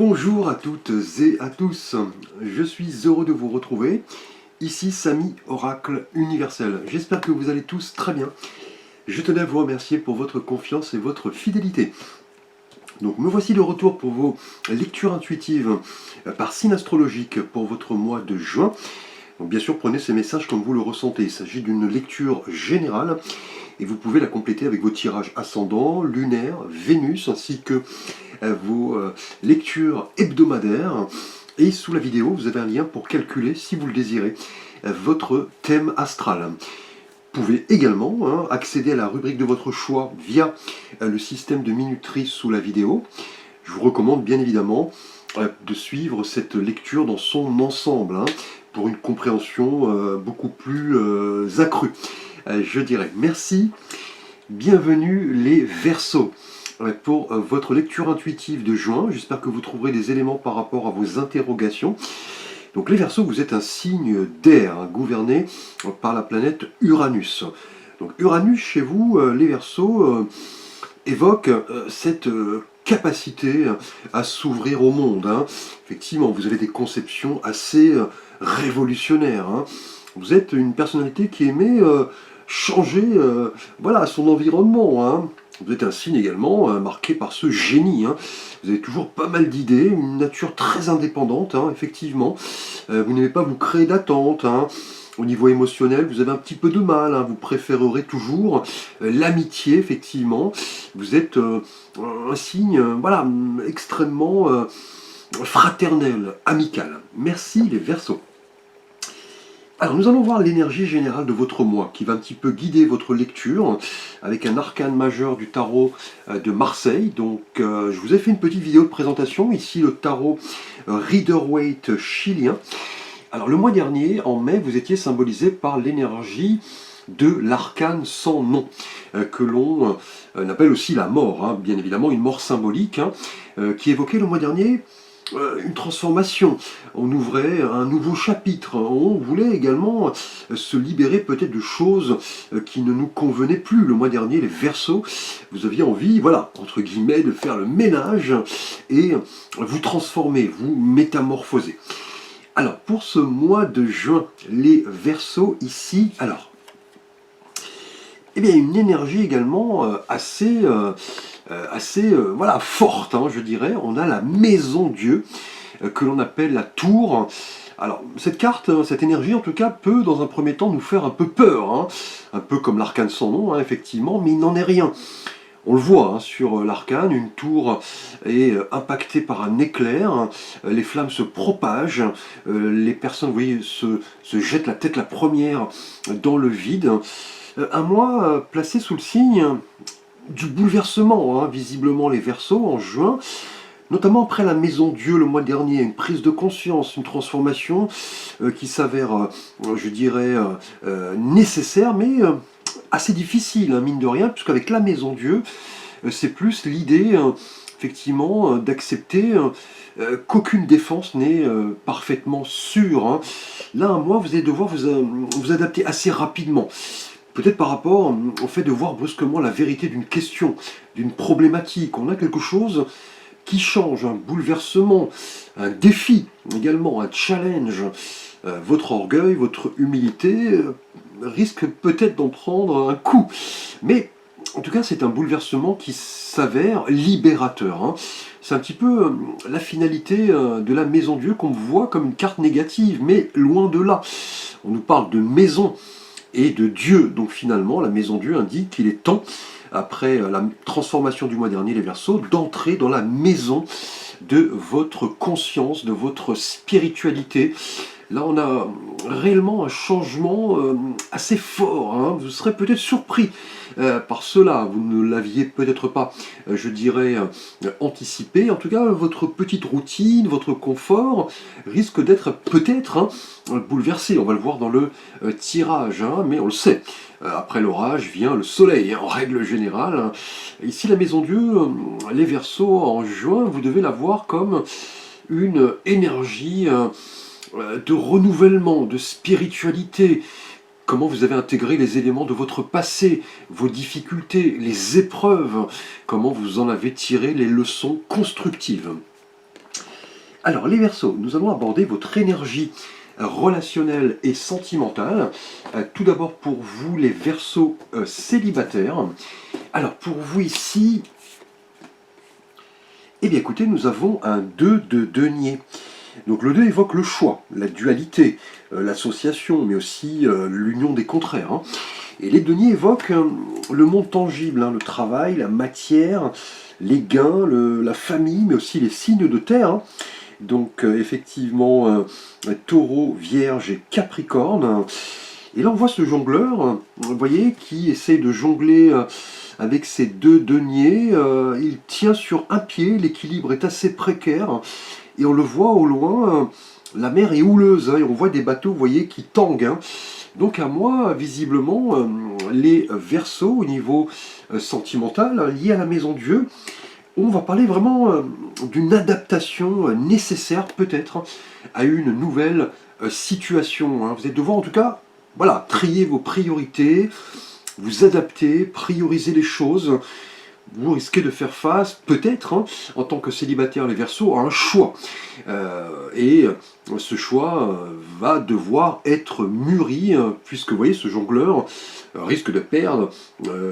Bonjour à toutes et à tous, je suis heureux de vous retrouver. Ici Samy, Oracle Universel. J'espère que vous allez tous très bien. Je tenais à vous remercier pour votre confiance et votre fidélité. Donc me voici de retour pour vos lectures intuitives par signe astrologique pour votre mois de juin. Donc bien sûr, prenez ces messages comme vous le ressentez. Il s'agit d'une lecture générale et vous pouvez la compléter avec vos tirages ascendants, lunaires, Vénus, ainsi que vos lectures hebdomadaires. Et sous la vidéo, vous avez un lien pour calculer, si vous le désirez, votre thème astral. Vous pouvez également accéder à la rubrique de votre choix via le système de minuterie sous la vidéo. Je vous recommande bien évidemment de suivre cette lecture dans son ensemble pour une compréhension beaucoup plus accrue. Je dirais merci, bienvenue les Verseaux pour votre lecture intuitive de juin. J'espère que vous trouverez des éléments par rapport à vos interrogations. Donc les Verseaux, vous êtes un signe d'air, gouverné par la planète Uranus. Donc Uranus, chez vous, les Verseaux, évoque cette capacité à s'ouvrir au monde. Effectivement, vous avez des conceptions assez révolutionnaires. Vous êtes une personnalité qui aimait changer son environnement. Vous êtes un signe également marqué par ce génie. Vous avez toujours pas mal d'idées, une nature très indépendante, effectivement. Vous n'aimez pas vous créer d'attentes. Au niveau émotionnel, vous avez un petit peu de mal. Vous préférerez toujours l'amitié, effectivement. Vous êtes un signe extrêmement fraternel, amical. Merci les Verseaux. Alors nous allons voir l'énergie générale de votre mois qui va un petit peu guider votre lecture avec un arcane majeur du tarot de Marseille. Donc je vous ai fait une petite vidéo de présentation, ici le tarot Rider-Waite chilien. Alors le mois dernier, en mai, vous étiez symbolisé par l'énergie de l'arcane sans nom, que l'on appelle aussi la mort, bien évidemment une mort symbolique, qui évoquait le mois dernier une transformation, on ouvrait un nouveau chapitre, on voulait également se libérer peut-être de choses qui ne nous convenaient plus. Le mois dernier, les Verseaux, vous aviez envie, entre guillemets, de faire le ménage et vous transformer, vous métamorphoser. Alors, pour ce mois de juin, les Verseaux ici, une énergie également assez forte, je dirais. On a la maison Dieu, que l'on appelle la tour. Alors, cette carte, cette énergie, en tout cas, peut, dans un premier temps, nous faire un peu peur, un peu comme l'arcane sans nom, effectivement, mais il n'en est rien. On le voit sur l'arcane, une tour est impactée par un éclair, les flammes se propagent, les personnes, vous voyez, se jettent la tête la première dans le vide. Un mois placé sous le signe du bouleversement, visiblement les Verseaux en juin, notamment après la Maison Dieu le mois dernier, une prise de conscience, une transformation qui s'avère, je dirais, nécessaire, mais assez difficile, mine de rien, puisqu'avec la Maison Dieu, c'est plus l'idée, effectivement, d'accepter qu'aucune défense n'est parfaitement sûre. Là, un mois, vous allez devoir vous adapter assez rapidement. Peut-être par rapport au fait de voir brusquement la vérité d'une question, d'une problématique. On a quelque chose qui change, un bouleversement, un défi également, un challenge. Votre orgueil, votre humilité risque peut-être d'en prendre un coup. Mais en tout cas, c'est un bouleversement qui s'avère libérateur. C'est un petit peu la finalité de la Maison Dieu qu'on voit comme une carte négative, mais loin de là. On nous parle de maison et de Dieu. Donc finalement, la Maison Dieu indique qu'il est temps, après la transformation du mois dernier, les Verseaux, d'entrer dans la maison de votre conscience, de votre spiritualité. Là, on a réellement un changement assez fort. Vous serez peut-être surpris par cela. Vous ne l'aviez peut-être pas, je dirais, anticipé. En tout cas, votre petite routine, votre confort risque d'être peut-être bouleversé. On va le voir dans le tirage, mais on le sait. Après l'orage vient le soleil, en règle générale. Ici, la Maison Dieu, les Verseaux, en juin, vous devez la voir comme une énergie de renouvellement, de spiritualité. Comment vous avez intégré les éléments de votre passé, vos difficultés, les épreuves, comment vous en avez tiré les leçons constructives. Alors les Verseaux, nous allons aborder votre énergie relationnelle et sentimentale. Tout d'abord pour vous les Verseaux célibataires. Alors pour vous ici, eh bien écoutez, nous avons un 2 de denier. Donc le 2 évoque le choix, la dualité, l'association, mais aussi l'union des contraires, hein. Et les deniers évoquent le monde tangible, hein, le travail, la matière, les gains, la famille, mais aussi les signes de terre, hein. Donc effectivement, taureau, vierge et capricorne. Et là on voit ce jongleur, vous voyez, qui essaie de jongler avec ses deux deniers. Il tient sur un pied, l'équilibre est assez précaire. Et on le voit au loin, la mer est houleuse, hein, et on voit des bateaux, vous voyez, qui tanguent, hein. Donc à moi, visiblement, les Verseaux au niveau sentimental, liés à la maison Dieu, on va parler vraiment d'une adaptation nécessaire peut-être à une nouvelle situation, hein. Vous allez devoir en tout cas, voilà, trier vos priorités, vous adapter, prioriser les choses. Vous risquez de faire face, peut-être, hein, en tant que célibataire les Verseaux, à un choix. Et ce choix va devoir être mûri, puisque vous voyez, ce jongleur risque de perdre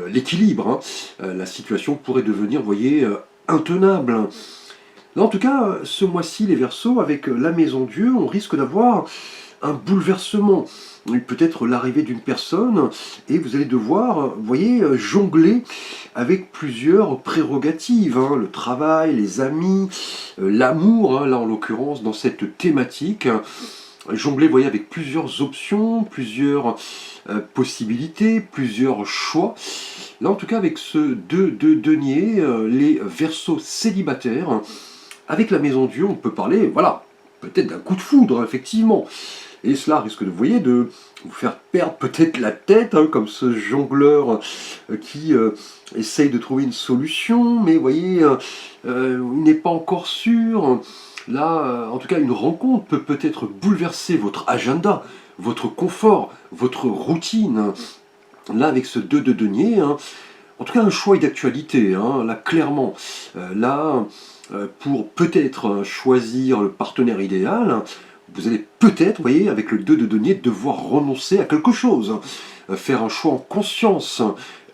l'équilibre, hein. La situation pourrait devenir, vous voyez, intenable. Là, en tout cas, ce mois-ci, les Verseaux, avec la Maison Dieu, on risque d'avoir un bouleversement. Peut-être l'arrivée d'une personne, et vous allez devoir, vous voyez, jongler avec plusieurs prérogatives, hein, le travail, les amis, l'amour, hein, là en l'occurrence, dans cette thématique. Jongler, vous voyez, avec plusieurs options, plusieurs possibilités, plusieurs choix. Là, en tout cas, avec ce 2 de denier, les Verseaux célibataires, avec la Maison Dieu, on peut parler, voilà, peut-être d'un coup de foudre, effectivement. Et cela risque, de, vous voyez, de vous faire perdre peut-être la tête, hein, comme ce jongleur qui essaye de trouver une solution, mais vous voyez, il n'est pas encore sûr. Là, en tout cas, une rencontre peut peut-être bouleverser votre agenda, votre confort, votre routine. Là, avec ce 2 de denier, hein, en tout cas, un choix d'actualité, hein, là, clairement. Là, pour peut-être choisir le partenaire idéal, vous allez peut-être, vous voyez, avec le 2 de denier, devoir renoncer à quelque chose, faire un choix en conscience,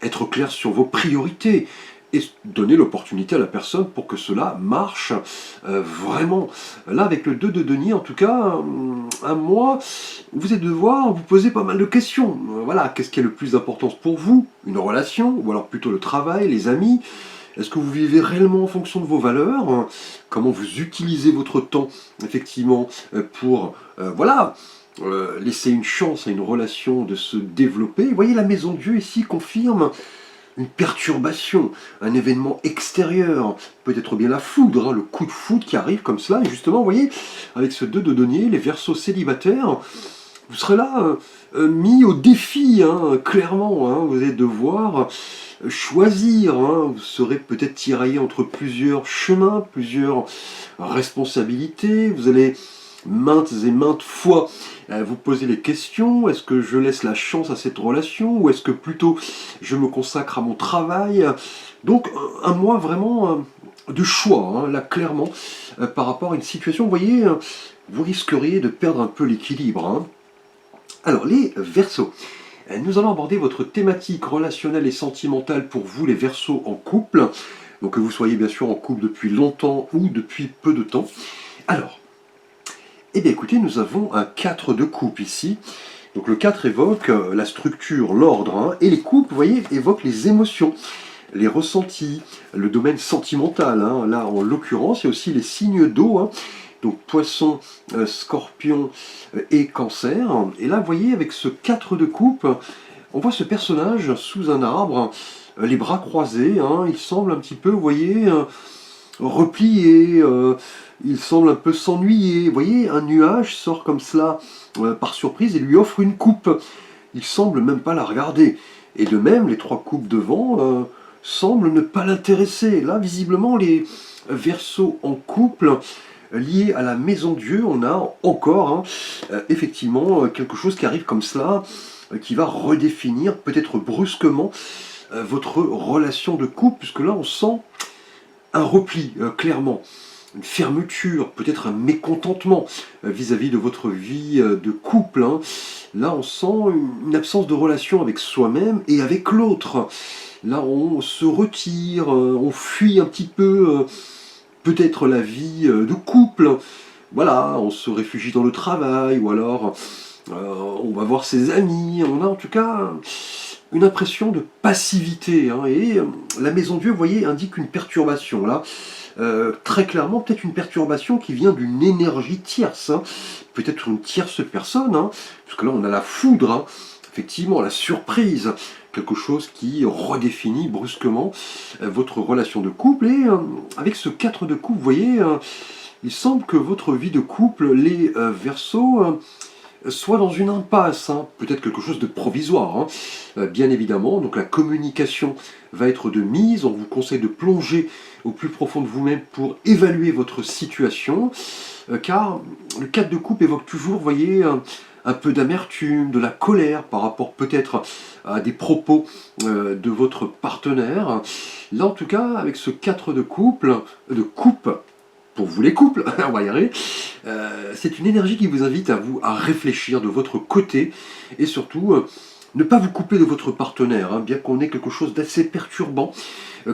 être clair sur vos priorités, et donner l'opportunité à la personne pour que cela marche vraiment. Là, avec le 2 de denier, en tout cas, à moi, vous allez devoir vous poser pas mal de questions. Voilà, qu'est-ce qui est le plus d'importance pour vous? Une relation, ou alors plutôt le travail, les amis? Est-ce que vous vivez réellement en fonction de vos valeurs? Comment vous utilisez votre temps, effectivement, pour, voilà, laisser une chance à une relation de se développer? Vous voyez, la Maison Dieu ici confirme une perturbation, un événement extérieur, peut-être bien la foudre, hein, le coup de foudre qui arrive comme cela. Et justement, vous voyez, avec ce 2 de denier, les Verseaux célibataires, vous serez là mis au défi, hein, clairement, hein. Vous allez devoir choisir, hein. Vous serez peut-être tiraillé entre plusieurs chemins, plusieurs responsabilités. Vous allez maintes et maintes fois vous poser les questions, est-ce que je laisse la chance à cette relation, ou est-ce que plutôt je me consacre à mon travail? Donc un mois vraiment de choix, hein, là clairement, par rapport à une situation, vous voyez, vous risqueriez de perdre un peu l'équilibre, hein. Alors, les Verseaux, nous allons aborder votre thématique relationnelle et sentimentale pour vous, les Verseaux en couple. Donc, que vous soyez bien sûr en couple depuis longtemps ou depuis peu de temps. Alors, eh bien écoutez, nous avons un 4 de coupe ici. Donc, le 4 évoque la structure, l'ordre, hein, et les coupes, vous voyez, évoquent les émotions, les ressentis, le domaine sentimental, hein. Là, en l'occurrence, il y a aussi les signes d'eau, hein. Donc Poisson, Scorpion et Cancer. Et là, vous voyez, avec ce 4 de coupe, on voit ce personnage sous un arbre, les bras croisés, hein. Il semble un petit peu, vous voyez, replié, il semble un peu s'ennuyer. Vous voyez, un nuage sort comme cela par surprise et lui offre une coupe. Il semble même pas la regarder. Et de même, les 3 coupes devant semblent ne pas l'intéresser. Là, visiblement, les Verseaux en couple, lié à la Maison Dieu, on a encore, hein, effectivement quelque chose qui arrive comme cela, qui va redéfinir peut-être brusquement votre relation de couple, puisque là on sent un repli, clairement. une fermeture, peut-être un mécontentement vis-à-vis de votre vie de couple, hein. Là, on sent une absence de relation avec soi-même et avec l'autre. Là, on se retire, on fuit un petit peu peut-être la vie de couple. Voilà, on se réfugie dans le travail, ou alors on va voir ses amis. On a en tout cas une impression de passivité, hein. Et la maison Dieu, vous voyez, indique une perturbation. Là, très clairement, peut-être une perturbation qui vient d'une énergie tierce, hein. Peut-être une tierce personne, hein, parce que là, on a la foudre, hein. Effectivement, la surprise, quelque chose qui redéfinit brusquement votre relation de couple. Et avec ce 4 de coupe, vous voyez, il semble que votre vie de couple, les Verseaux, soit dans une impasse, hein, peut-être quelque chose de provisoire, hein, bien évidemment. Donc la communication va être de mise, on vous conseille de plonger au plus profond de vous-même pour évaluer votre situation, car le 4 de coupe évoque toujours, vous voyez, un peu d'amertume, de la colère par rapport peut-être à des propos de votre partenaire. Là en tout cas, avec ce 4 de coupe, pour vous les couples, on va y arriver, c'est une énergie qui vous invite à réfléchir de votre côté et surtout ne pas vous couper de votre partenaire, hein, bien qu'on ait quelque chose d'assez perturbant.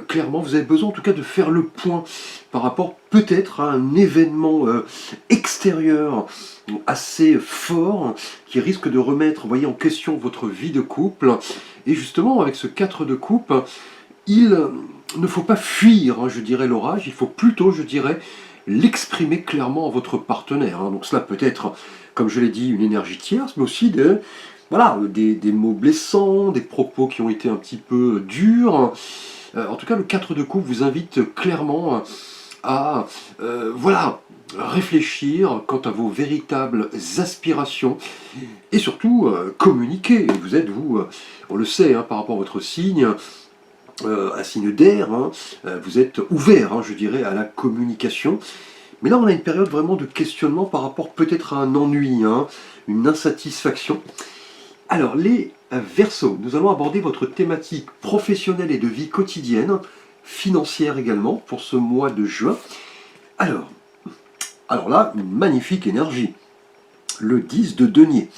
Clairement, vous avez besoin en tout cas de faire le point par rapport peut-être à un événement extérieur assez fort qui risque de remettre, voyez, en question votre vie de couple. Et justement, avec ce 4 de coupe, il ne faut pas fuir, hein, je dirais, l'orage, il faut plutôt, je dirais, l'exprimer clairement à votre partenaire, hein. Donc cela peut être, comme je l'ai dit, une énergie tierce, mais aussi des mots blessants, des propos qui ont été un petit peu durs. En tout cas, le 4 de coupe vous invite clairement à réfléchir quant à vos véritables aspirations et surtout communiquer. Vous êtes, on le sait, hein, par rapport à votre signe, un signe d'air, hein, vous êtes ouvert, hein, je dirais, à la communication. Mais là, on a une période vraiment de questionnement par rapport peut-être à un ennui, hein, une insatisfaction. Alors, les Verseaux, nous allons aborder votre thématique professionnelle et de vie quotidienne, financière également, pour ce mois de juin. Alors là, une magnifique énergie. Le 10 de denier.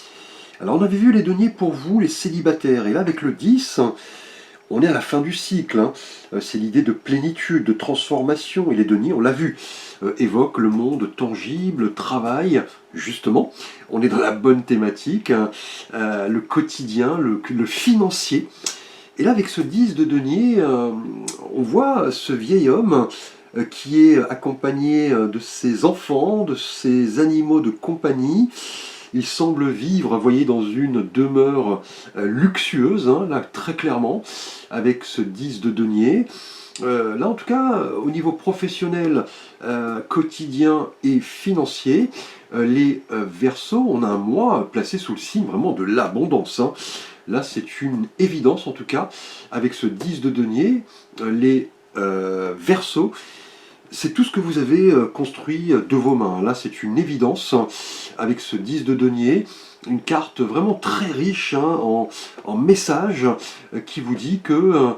Alors, on avait vu les deniers pour vous, les célibataires. Et là, avec le 10... on est à la fin du cycle, hein. C'est l'idée de plénitude, de transformation, et les deniers, on l'a vu, évoquent le monde tangible, le travail, justement. On est dans la bonne thématique, hein, le quotidien, le financier. Et là, avec ce 10 de denier, on voit ce vieil homme qui est accompagné de ses enfants, de ses animaux de compagnie. Il semble vivre, vous voyez, dans une demeure luxueuse, hein, là très clairement, avec ce 10 de denier. Là en tout cas, au niveau professionnel, quotidien et financier, les Verseaux, on a un mois placé sous le signe vraiment de l'abondance, hein. Là c'est une évidence en tout cas, avec ce 10 de denier, les Verseaux, c'est tout ce que vous avez construit de vos mains. Là, c'est une évidence, avec ce 10 de denier, une carte vraiment très riche, hein, en messages qui vous dit que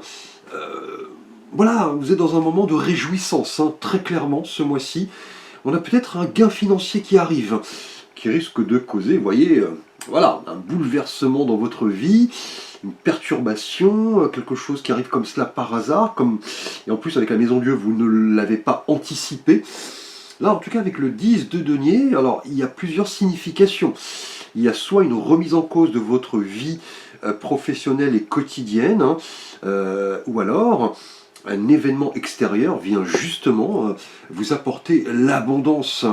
voilà, vous êtes dans un moment de réjouissance, hein, très clairement, ce mois-ci. On a peut-être un gain financier qui arrive, qui risque de causer, vous voyez, voilà, un bouleversement dans votre vie, une perturbation, quelque chose qui arrive comme cela par hasard, et en plus avec la Maison Dieu, vous ne l'avez pas anticipé. Là, en tout cas, avec le 10 de denier, alors il y a plusieurs significations. Il y a soit une remise en cause de votre vie professionnelle et quotidienne, hein, ou alors un événement extérieur vient justement vous apporter l'abondance.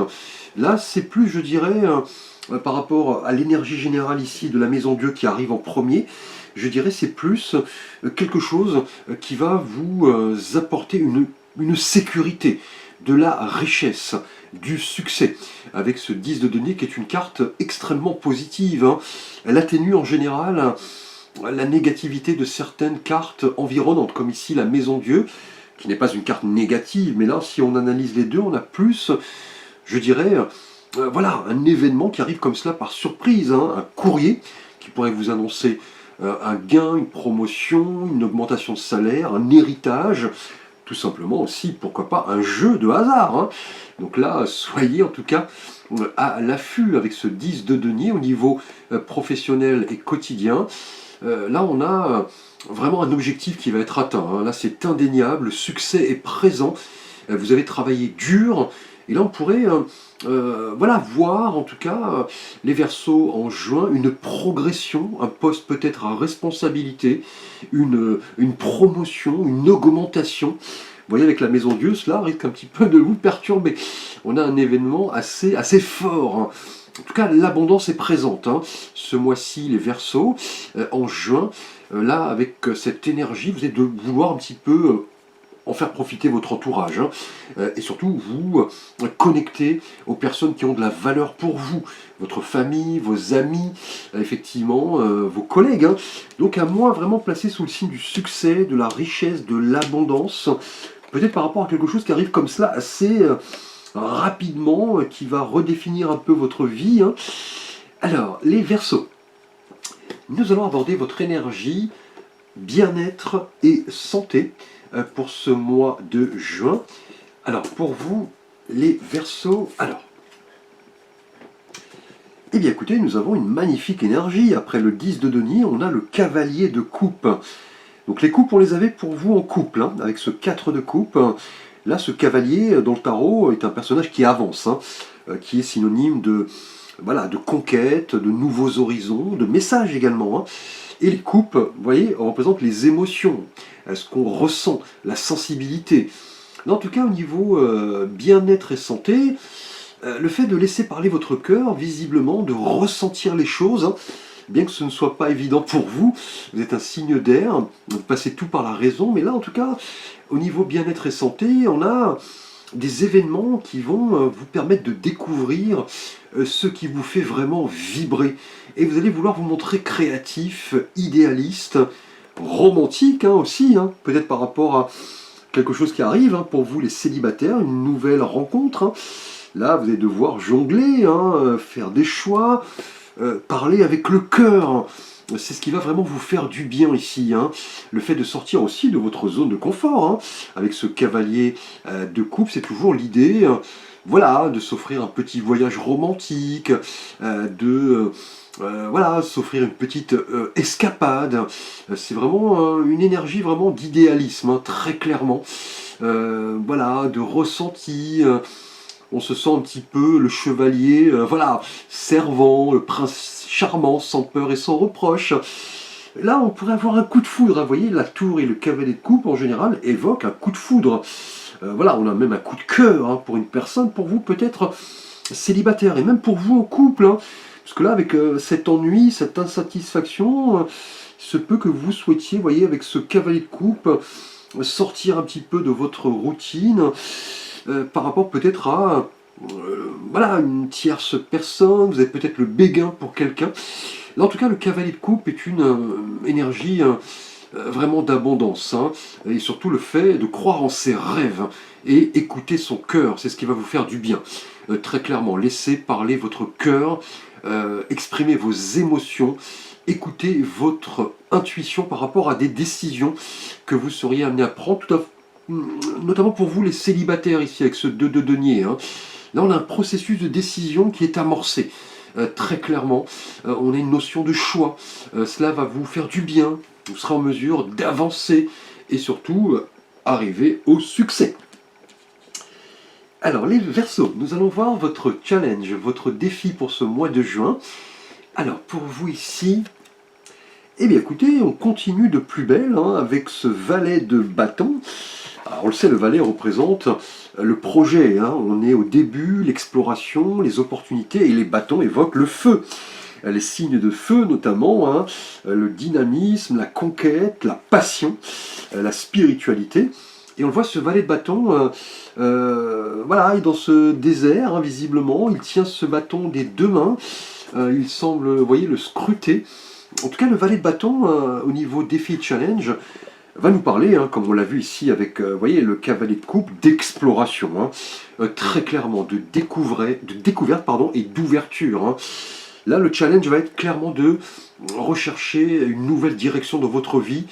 Là, c'est plus, je dirais, par rapport à l'énergie générale ici de la Maison Dieu qui arrive en premier, je dirais c'est plus quelque chose qui va vous apporter une sécurité, de la richesse, du succès, avec ce 10 de denier qui est une carte extrêmement positive, hein. Elle atténue en général la négativité de certaines cartes environnantes, comme ici la Maison Dieu, qui n'est pas une carte négative, mais là, si on analyse les deux, on a plus, je dirais, voilà, un événement qui arrive comme cela par surprise, hein, un courrier qui pourrait vous annoncer un gain, une promotion, une augmentation de salaire, un héritage, tout simplement aussi, pourquoi pas, un jeu de hasard, hein. Donc là, soyez en tout cas à l'affût avec ce 10 de denier au niveau professionnel et quotidien. Là, on a vraiment un objectif qui va être atteint, hein. Là, c'est indéniable, le succès est présent. Vous avez travaillé dur, et là, on pourrait voilà, voir en tout cas les Verseaux en juin, une progression, un poste peut-être à responsabilité, une promotion, une augmentation. Vous voyez, avec la Maison Dieu, cela risque un petit peu de vous perturber. On a un événement assez fort, hein. En tout cas, l'abondance est présente, hein. Ce mois-ci, les Verseaux, en juin, là, avec cette énergie, vous êtes de vouloir un petit peu en faire profiter votre entourage, hein. Et surtout vous connecter aux personnes qui ont de la valeur pour vous, votre famille, vos amis, effectivement, vos collègues, hein. Donc à moi vraiment placé sous le signe du succès, de la richesse, de l'abondance, peut-être par rapport à quelque chose qui arrive comme cela assez rapidement, qui va redéfinir un peu votre vie, hein. Alors, les Verseaux, nous allons aborder votre énergie, bien-être et santé pour ce mois de juin. Alors, pour vous, les Verseaux, alors, eh bien écoutez, nous avons une magnifique énergie. Après le 10 de denier, on a le cavalier de coupe. Donc les coupes, on les avait pour vous en couple, hein, avec ce 4 de coupe. Là, ce cavalier, dans le tarot, est un personnage qui avance, hein, qui est synonyme de, voilà, de conquête, de nouveaux horizons, de messages également, hein. Et les coupes, vous voyez, représentent les émotions, ce qu'on ressent, la sensibilité. En tout cas, au niveau bien-être et santé, le fait de laisser parler votre cœur, visiblement, de ressentir les choses, hein, bien que ce ne soit pas évident pour vous, vous êtes un signe d'air, vous passez tout par la raison, mais là, en tout cas, au niveau bien-être et santé, on a des événements qui vont vous permettre de découvrir ce qui vous fait vraiment vibrer. Et vous allez vouloir vous montrer créatif, idéaliste, romantique, hein, aussi, hein, peut-être par rapport à quelque chose qui arrive, hein, pour vous les célibataires, une nouvelle rencontre, hein. Là, vous allez devoir jongler, hein, faire des choix, parler avec le cœur. C'est ce qui va vraiment vous faire du bien ici, hein. Le fait de sortir aussi de votre zone de confort, hein. Avec ce cavalier de coupe, c'est toujours l'idée, voilà, de s'offrir un petit voyage romantique, voilà, s'offrir une petite escapade. C'est vraiment une énergie vraiment d'idéalisme, hein, très clairement. Voilà, de ressenti. On se sent un petit peu le chevalier, voilà, servant, le prince charmant, sans peur et sans reproche. Là, on pourrait avoir un coup de foudre, hein. Vous voyez, la tour et le cavalier de coupe, en général, évoquent un coup de foudre. Voilà, on a même un coup de cœur, hein, pour une personne, pour vous peut-être célibataire, et même pour vous en couple, hein. Parce que là, avec cet ennui, cette insatisfaction, il se peut que vous souhaitiez, vous voyez, avec ce cavalier de coupe, sortir un petit peu de votre routine, par rapport peut-être à voilà, une tierce personne, vous êtes peut-être le béguin pour quelqu'un. Là, en tout cas, le cavalier de coupe est une énergie vraiment d'abondance, hein, et surtout le fait de croire en ses rêves et écouter son cœur, c'est ce qui va vous faire du bien. Très clairement, laissez parler votre cœur, exprimez vos émotions, écoutez votre intuition par rapport à des décisions que vous seriez amené à prendre, notamment pour vous les célibataires ici, avec ce 2 de denier, hein. Là, on a un processus de décision qui est amorcé. Très clairement, on a une notion de choix. Cela va vous faire du bien, vous serez en mesure d'avancer et surtout arriver au succès. Alors, les Verseaux, nous allons voir votre challenge, votre défi pour ce mois de juin. Alors, pour vous ici, eh bien écoutez, on continue de plus belle, hein, avec ce valet de bâton. Alors, on le sait, le valet représente le projet, hein. On est au début, l'exploration, les opportunités, et les bâtons évoquent le feu. Les signes de feu notamment, hein, le dynamisme, la conquête, la passion, la spiritualité. Et on le voit, ce valet de bâton, voilà, il est dans ce désert, hein, visiblement, il tient ce bâton des deux mains, il semble, vous voyez, le scruter. En tout cas, le valet de bâton, au niveau défi challenge, va nous parler, hein, comme on l'a vu ici avec, vous voyez, le cavalier de coupe, d'exploration, hein, très clairement, de découverte, pardon, et d'ouverture, hein. Là, le challenge va être clairement de rechercher une nouvelle direction dans votre vie,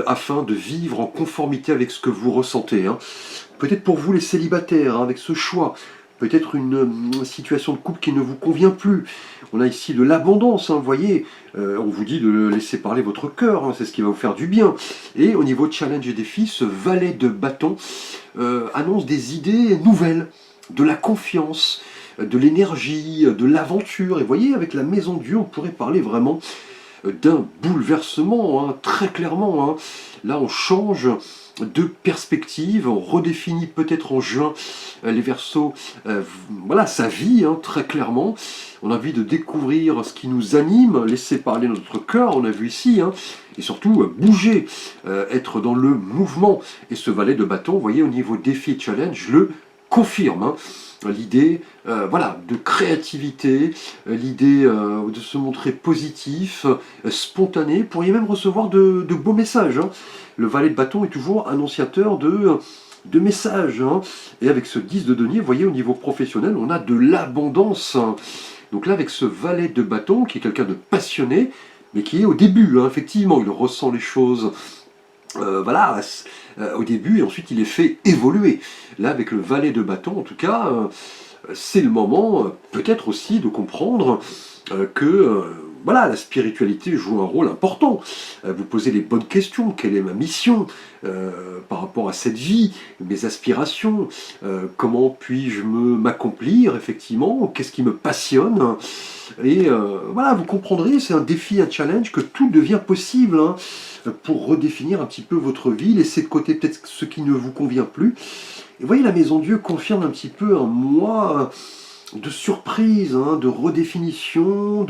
afin de vivre en conformité avec ce que vous ressentez, hein. Peut-être pour vous les célibataires, hein, avec ce choix, peut-être une situation de couple qui ne vous convient plus. On a ici de l'abondance, hein, vous voyez, on vous dit de laisser parler votre cœur, hein, c'est ce qui va vous faire du bien. Et au niveau challenge et défi, ce valet de bâton annonce des idées nouvelles, de la confiance, de l'énergie, de l'aventure. Et vous voyez, avec la maison de Dieu, on pourrait parler vraiment d'un bouleversement, hein, très clairement. Hein. Là, on change de perspective, on redéfinit peut-être en juin les Verseaux, voilà, sa vie, hein, très clairement. On a envie de découvrir ce qui nous anime, laisser parler notre cœur, on a vu ici, hein, et surtout bouger, être dans le mouvement. Et ce valet de bâton, vous voyez, au niveau défi challenge, le confirme. Hein. L'idée voilà, de créativité, l'idée de se montrer positif, spontané. Vous pourriez même recevoir de beaux messages. Hein. Le valet de bâton est toujours annonciateur de messages. Hein. Et avec ce 10 de denier, vous voyez, au niveau professionnel, on a de l'abondance. Hein. Donc là, avec ce valet de bâton, qui est quelqu'un de passionné, mais qui est au début, hein, effectivement, il ressent les choses. Voilà, au début, et ensuite il les fait évoluer. Là, avec le valet de bâton, en tout cas, c'est le moment, peut-être aussi, de comprendre que voilà, la spiritualité joue un rôle important. Vous posez les bonnes questions. Quelle est ma mission par rapport à cette vie, mes aspirations, comment puis-je m'accomplir, effectivement, qu'est-ce qui me passionne. Et voilà, vous comprendrez, c'est un défi, un challenge, que tout devient possible, hein, pour redéfinir un petit peu votre vie, laisser de côté peut-être ce qui ne vous convient plus. Et vous voyez, la Maison Dieu confirme un petit peu un mois de surprise, hein, de redéfinition,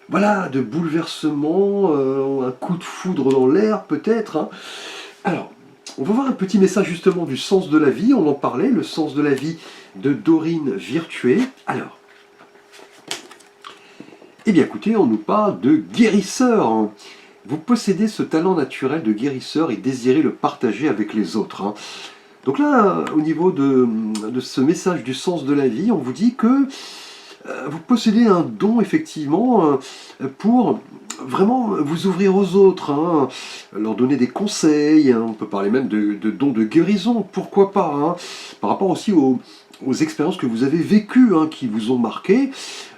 voilà, de bouleversement, un coup de foudre dans l'air peut-être. Hein. Alors, on va voir un petit message justement du sens de la vie, on en parlait, le sens de la vie de Dorine Virtué. Alors, eh bien écoutez, on nous parle de guérisseur. Hein. Vous possédez ce talent naturel de guérisseur et désirez le partager avec les autres. Hein. Donc là, au niveau de ce message du sens de la vie, on vous dit que vous possédez un don, effectivement, pour vraiment vous ouvrir aux autres, hein, leur donner des conseils, hein, on peut parler même de dons de guérison, pourquoi pas, hein, par rapport aussi aux expériences que vous avez vécues, hein, qui vous ont marqué.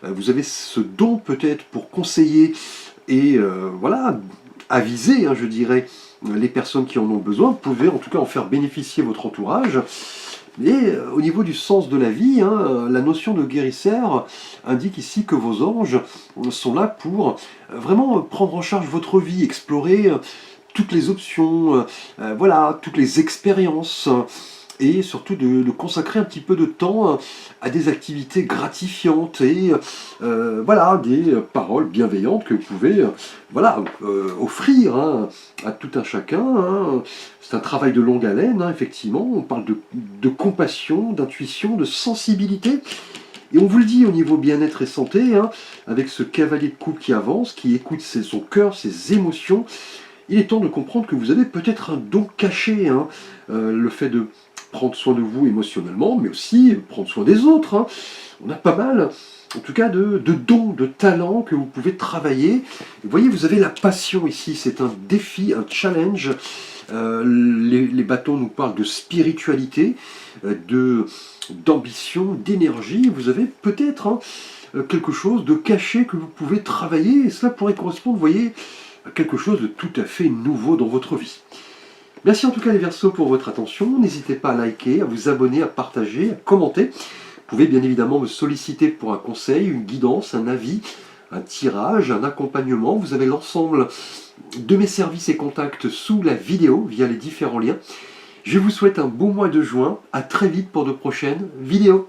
Vous avez ce don peut-être pour conseiller et voilà, aviser, hein, je dirais, les personnes qui en ont besoin. Vous pouvez en tout cas en faire bénéficier votre entourage. Et au niveau du sens de la vie, hein, la notion de guérisseur indique ici que vos anges sont là pour vraiment prendre en charge votre vie, explorer toutes les options, voilà, toutes les expériences, et surtout de consacrer un petit peu de temps à des activités gratifiantes et voilà, des paroles bienveillantes que vous pouvez voilà, offrir, hein, à tout un chacun. Hein. C'est un travail de longue haleine, hein, effectivement. On parle de compassion, d'intuition, de sensibilité. Et on vous le dit au niveau bien-être et santé, hein, avec ce cavalier de coupe qui avance, qui écoute son cœur, ses émotions. Il est temps de comprendre que vous avez peut-être un don caché, hein, le fait de prendre soin de vous émotionnellement, mais aussi prendre soin des autres. Hein. On a pas mal, en tout cas, de dons, de talents que vous pouvez travailler. Vous voyez, vous avez la passion ici, c'est un défi, un challenge. Les bâtons nous parlent de spiritualité, d'ambition, d'énergie. Vous avez peut-être, hein, quelque chose de caché que vous pouvez travailler, et cela pourrait correspondre, vous voyez, à quelque chose de tout à fait nouveau dans votre vie. Merci en tout cas les Verseaux pour votre attention. N'hésitez pas à liker, à vous abonner, à partager, à commenter. Vous pouvez bien évidemment me solliciter pour un conseil, une guidance, un avis, un tirage, un accompagnement. Vous avez l'ensemble de mes services et contacts sous la vidéo via les différents liens. Je vous souhaite un bon mois de juin. À très vite pour de prochaines vidéos.